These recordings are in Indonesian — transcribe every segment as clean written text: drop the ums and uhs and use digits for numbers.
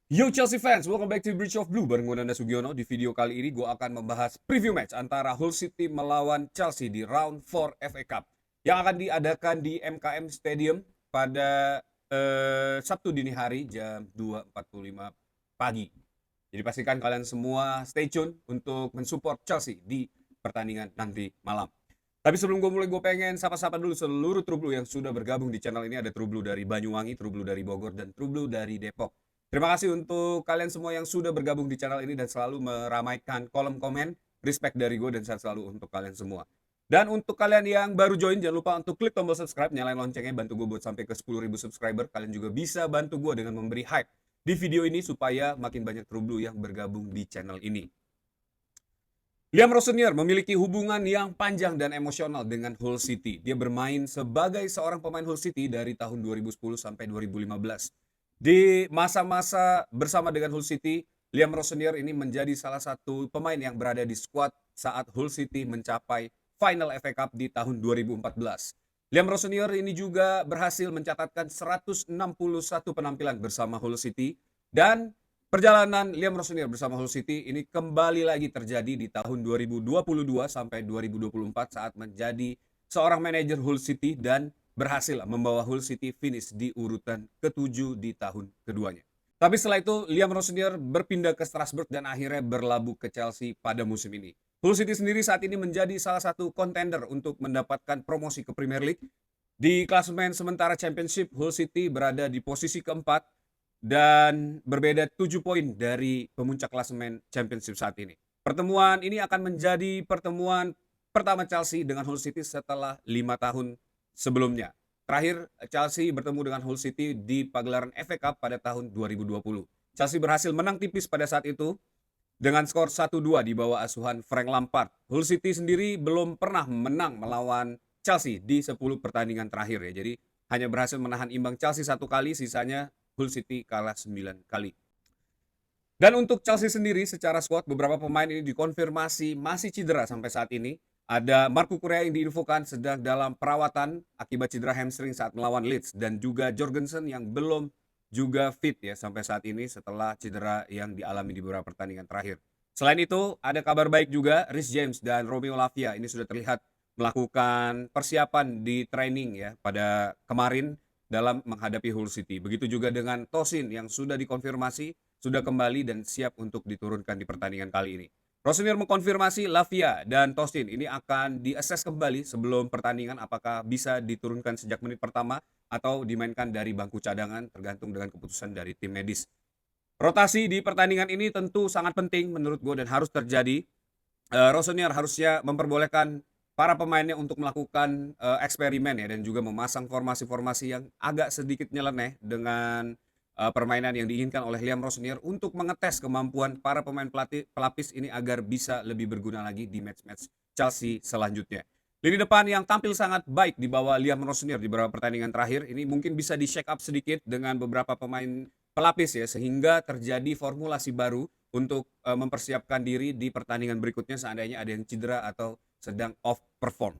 Yo Chelsea fans, welcome back to Bridge of Blue bareng gue Nanda Sugiono. Di video kali ini gue akan membahas preview match antara Hull City melawan Chelsea di round 4 FA Cup yang akan diadakan di MKM Stadium pada Sabtu dini hari jam 2.45 pagi. Jadi pastikan kalian semua stay tune untuk mensupport Chelsea di pertandingan nanti malam. Tapi sebelum gue mulai, gue pengen sapa-sapa dulu seluruh True Blue yang sudah bergabung di channel ini. Ada True Blue dari Banyuwangi, True Blue dari Bogor, dan True Blue dari Depok. Terima kasih untuk kalian semua yang sudah bergabung di channel ini dan selalu meramaikan kolom komen. Respect dari gue dan sehat selalu untuk kalian semua. Dan untuk kalian yang baru join, jangan lupa untuk klik tombol subscribe, nyalain loncengnya, bantu gue buat sampai ke 10.000 subscriber. Kalian juga bisa bantu gue dengan memberi hype di video ini supaya makin banyak True Blue yang bergabung di channel ini. Liam Rosenior memiliki hubungan yang panjang dan emosional dengan Hull City. Dia bermain sebagai seorang pemain Hull City dari tahun 2010 sampai 2015. Di masa-masa bersama dengan Hull City, Liam Rosenior ini menjadi salah satu pemain yang berada di skuad saat Hull City mencapai final FA Cup di tahun 2014. Liam Rosenior ini juga berhasil mencatatkan 161 penampilan bersama Hull City dan perjalanan Liam Rosenior bersama Hull City ini kembali lagi terjadi di tahun 2022 sampai 2024 saat menjadi seorang manajer Hull City dan berhasil membawa Hull City finish di urutan ke-7 di tahun keduanya. Tapi setelah itu Liam Rosenior berpindah ke Strasbourg dan akhirnya berlabuh ke Chelsea pada musim ini. Hull City sendiri saat ini menjadi salah satu kontender untuk mendapatkan promosi ke Premier League. Di klasemen sementara Championship, Hull City berada di posisi keempat dan berbeda 7 poin dari pemuncak klasemen Championship saat ini. Pertemuan ini akan menjadi pertemuan pertama Chelsea dengan Hull City setelah 5 tahun sebelumnya. Terakhir Chelsea bertemu dengan Hull City di pagelaran FA Cup pada tahun 2020. Chelsea berhasil menang tipis pada saat itu dengan skor 1-2 di bawah asuhan Frank Lampard. Hull City sendiri belum pernah menang melawan Chelsea di 10 pertandingan terakhir ya. Jadi hanya berhasil menahan imbang Chelsea 1 kali, sisanya Hull City kalah 9 kali. Dan untuk Chelsea sendiri secara squad, beberapa pemain ini dikonfirmasi masih cedera sampai saat ini. Ada Marco Correa yang diinfokan sedang dalam perawatan akibat cedera hamstring saat melawan Leeds. Dan juga Jorgensen yang belum juga fit ya sampai saat ini setelah cedera yang dialami di beberapa pertandingan terakhir. Selain itu, ada kabar baik juga, Reece James dan Romeo Lavia ini sudah terlihat melakukan persiapan di training ya pada kemarin dalam menghadapi Hull City. Begitu juga dengan Tosin yang sudah dikonfirmasi, sudah kembali dan siap untuk diturunkan di pertandingan kali ini. Rosenior mengkonfirmasi Lavia dan Tosin ini akan diakses kembali sebelum pertandingan apakah bisa diturunkan sejak menit pertama atau dimainkan dari bangku cadangan tergantung dengan keputusan dari tim medis. Rotasi di pertandingan ini tentu sangat penting menurut gue dan harus terjadi. Rosenior harusnya memperbolehkan para pemainnya untuk melakukan eksperimen ya dan juga memasang formasi-formasi yang agak sedikit nyeleneh dengan permainan yang diinginkan oleh Liam Rosenior untuk mengetes kemampuan para pemain pelapis ini agar bisa lebih berguna lagi di match-match Chelsea selanjutnya. Lini depan yang tampil sangat baik di bawah Liam Rosenior di beberapa pertandingan terakhir ini mungkin bisa di-shake up sedikit dengan beberapa pemain pelapis ya sehingga terjadi formulasi baru untuk mempersiapkan diri di pertandingan berikutnya seandainya ada yang cedera atau sedang off perform.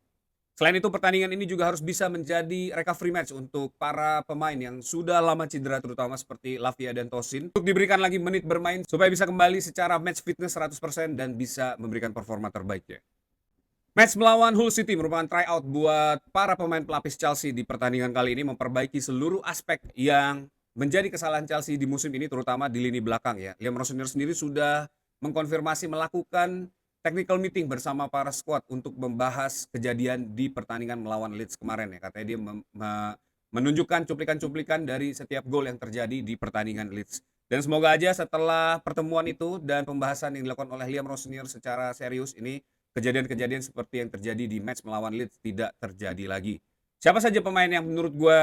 Selain itu pertandingan ini juga harus bisa menjadi recovery match untuk para pemain yang sudah lama cedera terutama seperti Lavia dan Tosin untuk diberikan lagi menit bermain supaya bisa kembali secara match fitness 100% dan bisa memberikan performa terbaiknya. Match melawan Hull City merupakan tryout buat para pemain pelapis Chelsea di pertandingan kali ini memperbaiki seluruh aspek yang menjadi kesalahan Chelsea di musim ini terutama di lini belakang ya. Liam Rosenior sendiri sudah mengkonfirmasi melakukan technical meeting bersama para squad untuk membahas kejadian di pertandingan melawan Leeds kemarin ya. Katanya dia menunjukkan cuplikan-cuplikan dari setiap gol yang terjadi di pertandingan Leeds. Dan semoga aja setelah pertemuan itu dan pembahasan yang dilakukan oleh Liam Rosenior secara serius ini kejadian-kejadian seperti yang terjadi di match melawan Leeds tidak terjadi lagi. Siapa saja pemain yang menurut gue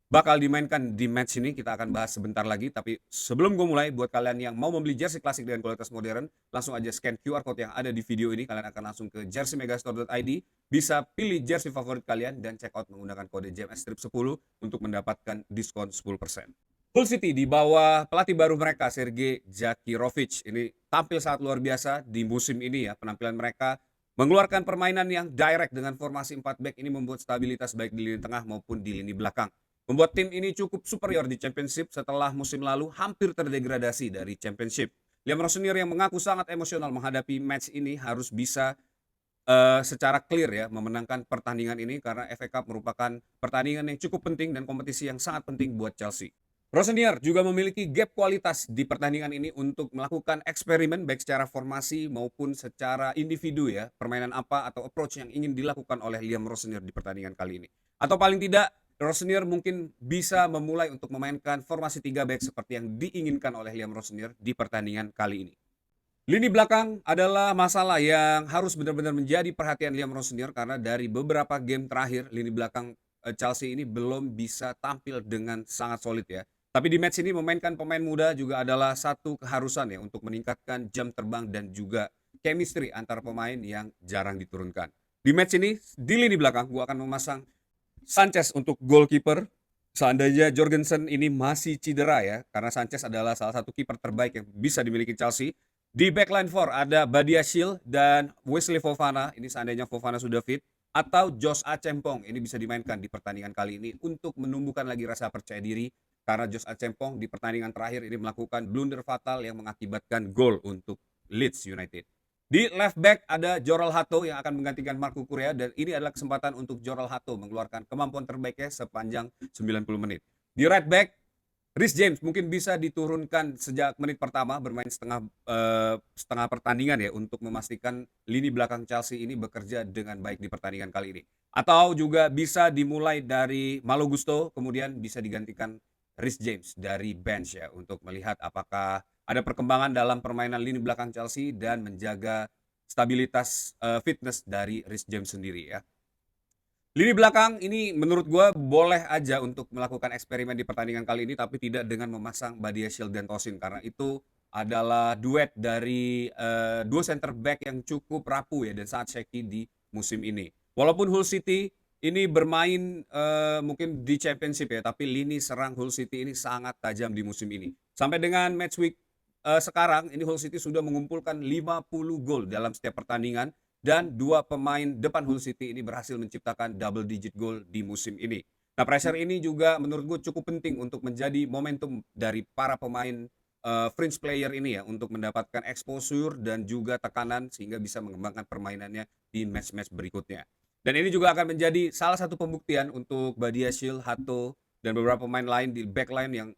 bakal dimainkan di match ini kita akan bahas sebentar lagi. Tapi sebelum gue mulai, buat kalian yang mau membeli jersey klasik dengan kualitas modern, langsung aja scan QR code yang ada di video ini. Kalian akan langsung ke jerseymegastore.id, bisa pilih jersey favorit kalian dan check out menggunakan kode JMSTRIP10 untuk mendapatkan diskon 10%. Hull City di bawah pelatih baru mereka Sergej Zakirovic ini tampil sangat luar biasa di musim ini ya. Penampilan mereka mengeluarkan permainan yang direct dengan formasi 4 back ini membuat stabilitas baik di lini tengah maupun di lini belakang. membuat tim ini cukup superior di Championship setelah musim lalu hampir terdegradasi dari Championship. Liam Rosenior yang mengaku sangat emosional menghadapi match ini harus bisa secara clear ya memenangkan pertandingan ini karena FA Cup merupakan pertandingan yang cukup penting dan kompetisi yang sangat penting buat Chelsea. Rosenior juga memiliki gap kualitas di pertandingan ini untuk melakukan eksperimen baik secara formasi maupun secara individu ya, permainan apa atau approach yang ingin dilakukan oleh Liam Rosenior di pertandingan kali ini. Atau paling tidak Rosenior mungkin bisa memulai untuk memainkan formasi 3 back seperti yang diinginkan oleh Liam Rosenior di pertandingan kali ini. Lini belakang adalah masalah yang harus benar-benar menjadi perhatian Liam Rosenior karena dari beberapa game terakhir lini belakang Chelsea ini belum bisa tampil dengan sangat solid ya. Tapi di match ini memainkan pemain muda juga adalah satu keharusan ya untuk meningkatkan jam terbang dan juga chemistry antar pemain yang jarang diturunkan. Di match ini di lini belakang gua akan memasang Sanchez untuk goalkeeper. Seandainya Jorgensen ini masih cedera ya, karena Sanchez adalah salah satu kiper terbaik yang bisa dimiliki Chelsea. Di backline 4 ada Badiashile dan Wesley Fofana, ini seandainya Fofana sudah fit, atau Josh Achempong, ini bisa dimainkan di pertandingan kali ini untuk menumbuhkan lagi rasa percaya diri, karena Josh Achempong di pertandingan terakhir ini melakukan blunder fatal yang mengakibatkan gol untuk Leeds United. Di left back ada Joral Hato yang akan menggantikan Marco Correa dan ini adalah kesempatan untuk Joral Hato mengeluarkan kemampuan terbaiknya sepanjang 90 menit. Di right back, Reece James mungkin bisa diturunkan sejak menit pertama bermain setengah pertandingan ya untuk memastikan lini belakang Chelsea ini bekerja dengan baik di pertandingan kali ini. Atau juga bisa dimulai dari Malo Gusto kemudian bisa digantikan Reece James dari bench ya untuk melihat apakah ada perkembangan dalam permainan lini belakang Chelsea dan menjaga stabilitas fitness dari Reece James sendiri ya. Lini belakang ini menurut gue boleh aja untuk melakukan eksperimen di pertandingan kali ini tapi tidak dengan memasang Badiashile dan Tosin karena itu adalah duet dari dua center back yang cukup rapuh ya dan sangat shaky di musim ini. Walaupun Hull City ini bermain mungkin di Championship ya, tapi lini serang Hull City ini sangat tajam di musim ini. Sampai dengan match week sekarang ini Hull City sudah mengumpulkan 50 gol dalam setiap pertandingan dan dua pemain depan Hull City ini berhasil menciptakan double digit goal di musim ini. Nah, pressure ini juga menurut gue cukup penting untuk menjadi momentum dari para pemain fringe player ini ya untuk mendapatkan exposure dan juga tekanan sehingga bisa mengembangkan permainannya di match-match berikutnya. Dan ini juga akan menjadi salah satu pembuktian untuk Badiashile, Hato, dan beberapa pemain lain di backline yang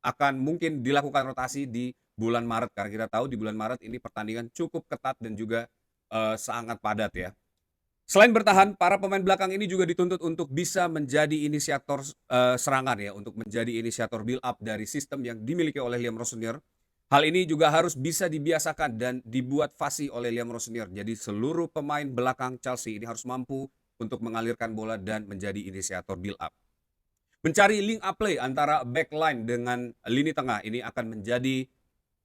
akan mungkin dilakukan rotasi di bulan Maret karena kita tahu di bulan Maret ini pertandingan cukup ketat dan juga sangat padat ya. Selain bertahan, para pemain belakang ini juga dituntut untuk bisa menjadi inisiator serangan ya, untuk menjadi inisiator build up dari sistem yang dimiliki oleh Liam Rosenior. Hal ini juga harus bisa dibiasakan dan dibuat fasih oleh Liam Rosenior. Jadi seluruh pemain belakang Chelsea ini harus mampu untuk mengalirkan bola dan menjadi inisiator build up. Mencari link up play antara backline dengan lini tengah ini akan menjadi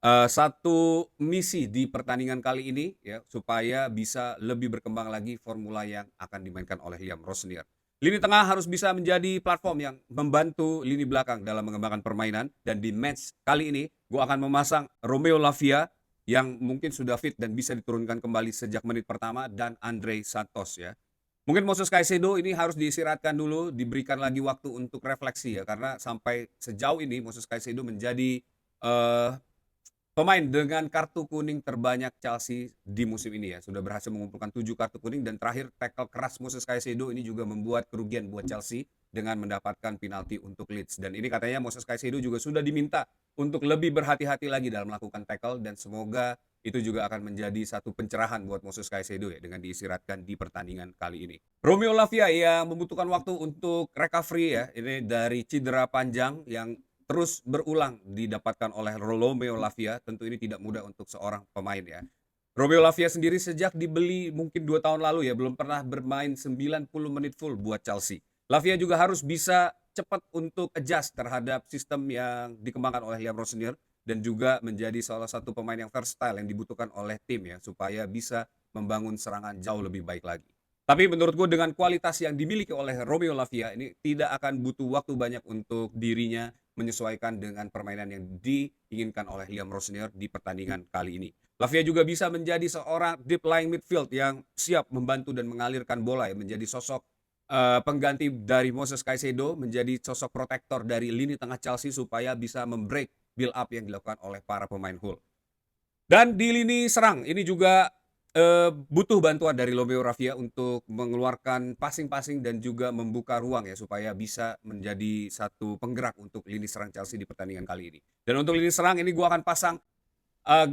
satu misi di pertandingan kali ini ya supaya bisa lebih berkembang lagi formula yang akan dimainkan oleh Liam Rosenior. Lini tengah harus bisa menjadi platform yang membantu lini belakang dalam mengembangkan permainan dan di match kali ini gue akan memasang Romeo Lavia yang mungkin sudah fit dan bisa diturunkan kembali sejak menit pertama dan Andre Santos ya. Mungkin Moses Caicedo ini harus diistirahatkan dulu, diberikan lagi waktu untuk refleksi ya karena sampai sejauh ini Moses Caicedo menjadi eh, pemain dengan kartu kuning terbanyak Chelsea di musim ini ya. Sudah berhasil mengumpulkan 7 kartu kuning dan terakhir tackle keras Moses Caicedo ini juga membuat kerugian buat Chelsea dengan mendapatkan penalti untuk Leeds. Dan ini katanya Moses Caicedo juga sudah diminta untuk lebih berhati-hati lagi dalam melakukan tackle dan semoga itu juga akan menjadi satu pencerahan buat Moses Caicedo ya dengan diistirahatkan di pertandingan kali ini. Romeo Lavia yang membutuhkan waktu untuk recovery ya, ini dari cedera panjang yang terus berulang didapatkan oleh Romeo Lavia. Tentu ini tidak mudah untuk seorang pemain ya. Romeo Lavia sendiri sejak dibeli mungkin 2 tahun lalu ya belum pernah bermain 90 menit full buat Chelsea. Lavia juga harus bisa cepat untuk adjust terhadap sistem yang dikembangkan oleh Liam Rosenior dan juga menjadi salah satu pemain yang versatile yang dibutuhkan oleh tim ya supaya bisa membangun serangan jauh lebih baik lagi. Tapi menurut gue dengan kualitas yang dimiliki oleh Romeo Lavia ini tidak akan butuh waktu banyak untuk dirinya menyesuaikan dengan permainan yang diinginkan oleh Liam Rosenior di pertandingan kali ini. Lavia juga bisa menjadi seorang deep lying midfield yang siap membantu dan mengalirkan bola ya, menjadi sosok pengganti dari Moses Caicedo menjadi sosok protektor dari lini tengah Chelsea supaya bisa membreak build up yang dilakukan oleh para pemain Hull. Dan di lini serang ini juga butuh bantuan dari Romeo Ravia untuk mengeluarkan passing-passing dan juga membuka ruang ya supaya bisa menjadi satu penggerak untuk lini serang Chelsea di pertandingan kali ini. Dan untuk lini serang ini gua akan pasang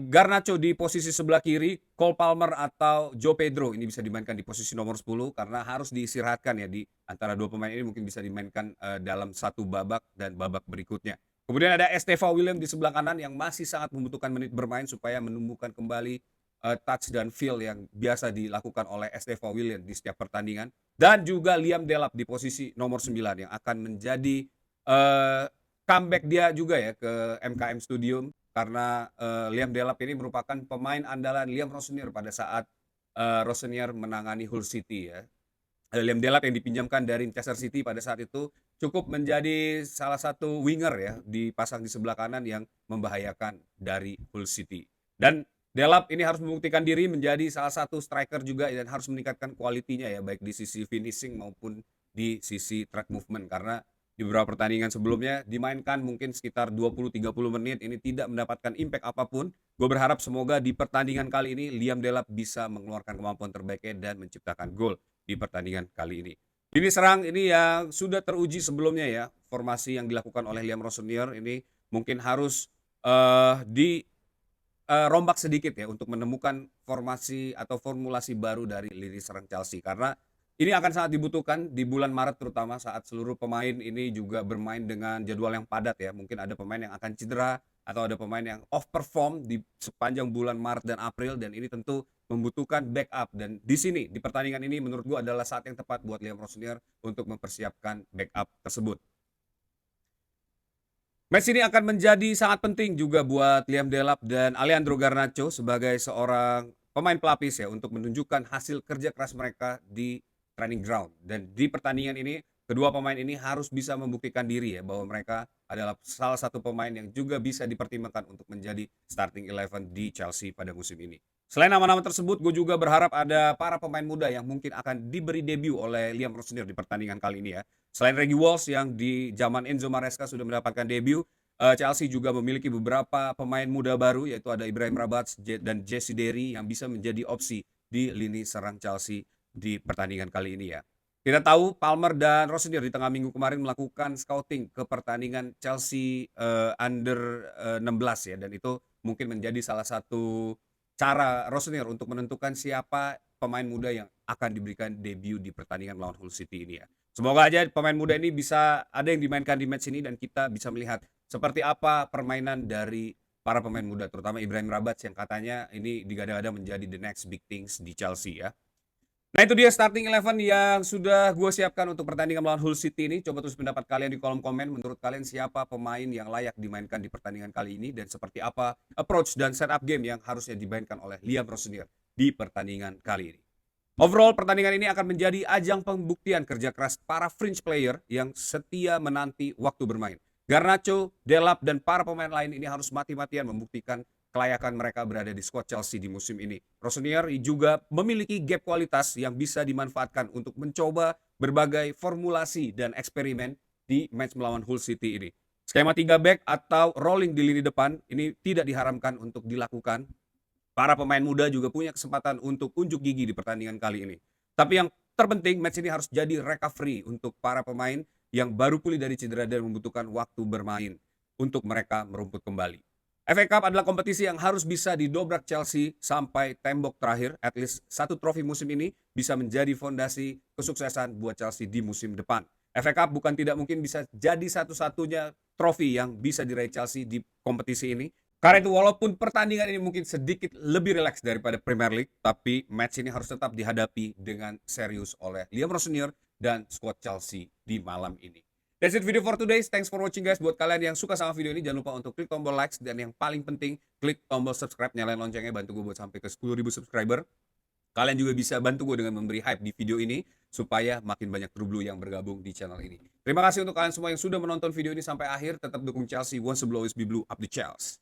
Garnacho di posisi sebelah kiri, Cole Palmer atau Joe Pedro ini bisa dimainkan di posisi nomor 10 karena harus diistirahatkan ya di antara dua pemain ini mungkin bisa dimainkan dalam satu babak dan babak berikutnya. Kemudian ada Esteva William di sebelah kanan yang masih sangat membutuhkan menit bermain supaya menumbuhkan kembali touch dan feel yang biasa dilakukan oleh Esteva William di setiap pertandingan. Dan juga Liam Delap di posisi nomor 9 yang akan menjadi comeback dia juga ya ke MKM Stadium karena Liam Delap ini merupakan pemain andalan Liam Rossinier pada saat Rossinier menangani Hull City ya. Liam Delap yang dipinjamkan dari Manchester City pada saat itu cukup menjadi salah satu winger ya dipasang di sebelah kanan yang membahayakan dari Hull City. Dan Delap ini harus membuktikan diri menjadi salah satu striker juga dan harus meningkatkan kualitinya ya baik di sisi finishing maupun di sisi track movement karena di beberapa pertandingan sebelumnya dimainkan mungkin sekitar 20-30 menit ini tidak mendapatkan impact apapun. Gue berharap semoga di pertandingan kali ini Liam Delap bisa mengeluarkan kemampuan terbaiknya dan menciptakan gol di pertandingan kali ini. Lini serang ini yang sudah teruji sebelumnya ya, formasi yang dilakukan oleh Liam Rossinier ini mungkin harus rombak sedikit ya untuk menemukan formasi atau formulasi baru dari lini serang Chelsea karena ini akan sangat dibutuhkan di bulan Maret terutama saat seluruh pemain ini juga bermain dengan jadwal yang padat ya. Mungkin ada pemain yang akan cedera atau ada pemain yang off perform di sepanjang bulan Maret dan April dan ini tentu membutuhkan backup dan di sini di pertandingan ini menurut gua adalah saat yang tepat buat Liam Rossinier untuk mempersiapkan backup tersebut. Match ini akan menjadi sangat penting juga buat Liam Delap dan Alejandro Garnacho sebagai seorang pemain pelapis ya untuk menunjukkan hasil kerja keras mereka di training ground. Dan di pertandingan ini, kedua pemain ini harus bisa membuktikan diri ya bahwa mereka adalah salah satu pemain yang juga bisa dipertimbangkan untuk menjadi starting 11 di Chelsea pada musim ini. Selain nama-nama tersebut, gue juga berharap ada para pemain muda yang mungkin akan diberi debut oleh Liam Rossinier di pertandingan kali ini ya. Selain Reggie Walsh yang di zaman Enzo Maresca sudah mendapatkan debut, Chelsea juga memiliki beberapa pemain muda baru yaitu ada Ibrahim Rabat dan Jesse Derry yang bisa menjadi opsi di lini serang Chelsea di pertandingan kali ini ya. Kita tahu Palmer dan Rossinier di tengah minggu kemarin melakukan scouting ke pertandingan Chelsea under 16 ya dan itu mungkin menjadi salah satu cara Rossinier untuk menentukan siapa pemain muda yang akan diberikan debut di pertandingan melawan Hull City ini ya. Semoga aja pemain muda ini bisa ada yang dimainkan di match ini dan kita bisa melihat seperti apa permainan dari para pemain muda terutama Ibrahim Rabat yang katanya ini digadang-gadang menjadi the next big things di Chelsea ya. Nah itu dia starting 11 yang sudah gue siapkan untuk pertandingan melawan Hull City ini. Coba tulis pendapat kalian di kolom komen. Menurut kalian siapa pemain yang layak dimainkan di pertandingan kali ini dan seperti apa approach dan setup game yang harusnya dimainkan oleh Liam Rossinier di pertandingan kali ini. Overall pertandingan ini akan menjadi ajang pembuktian kerja keras para fringe player yang setia menanti waktu bermain. Garnacho, Delap, dan para pemain lain ini harus mati-matian membuktikan kelayakan mereka berada di skuad Chelsea di musim ini. Rossinier juga memiliki gap kualitas yang bisa dimanfaatkan untuk mencoba berbagai formulasi dan eksperimen di match melawan Hull City ini. Skema 3 back atau rolling di lini depan ini tidak diharamkan untuk dilakukan. Para pemain muda juga punya kesempatan untuk unjuk gigi di pertandingan kali ini. Tapi yang terpenting match ini harus jadi recovery untuk para pemain yang baru pulih dari cedera dan membutuhkan waktu bermain untuk mereka merumput kembali. FA Cup adalah kompetisi yang harus bisa didobrak Chelsea sampai tembok terakhir. At least satu trofi musim ini bisa menjadi fondasi kesuksesan buat Chelsea di musim depan. FA Cup bukan tidak mungkin bisa jadi satu-satunya trofi yang bisa diraih Chelsea di kompetisi ini. Karena itu walaupun pertandingan ini mungkin sedikit lebih rileks daripada Premier League, tapi match ini harus tetap dihadapi dengan serius oleh Liam Rossinier dan squad Chelsea di malam ini. That's it video for today. Thanks for watching guys. Buat kalian yang suka sama video ini, jangan lupa untuk klik tombol likes. Dan yang paling penting, klik tombol subscribe, nyalain loncengnya, bantu gue buat sampai ke 10.000 subscriber. Kalian juga bisa bantu gue dengan memberi hype di video ini, supaya makin banyak True Blue yang bergabung di channel ini. Terima kasih untuk kalian semua yang sudah menonton video ini sampai akhir. Tetap dukung Chelsea, once the blue always be blue, up the Chelsea.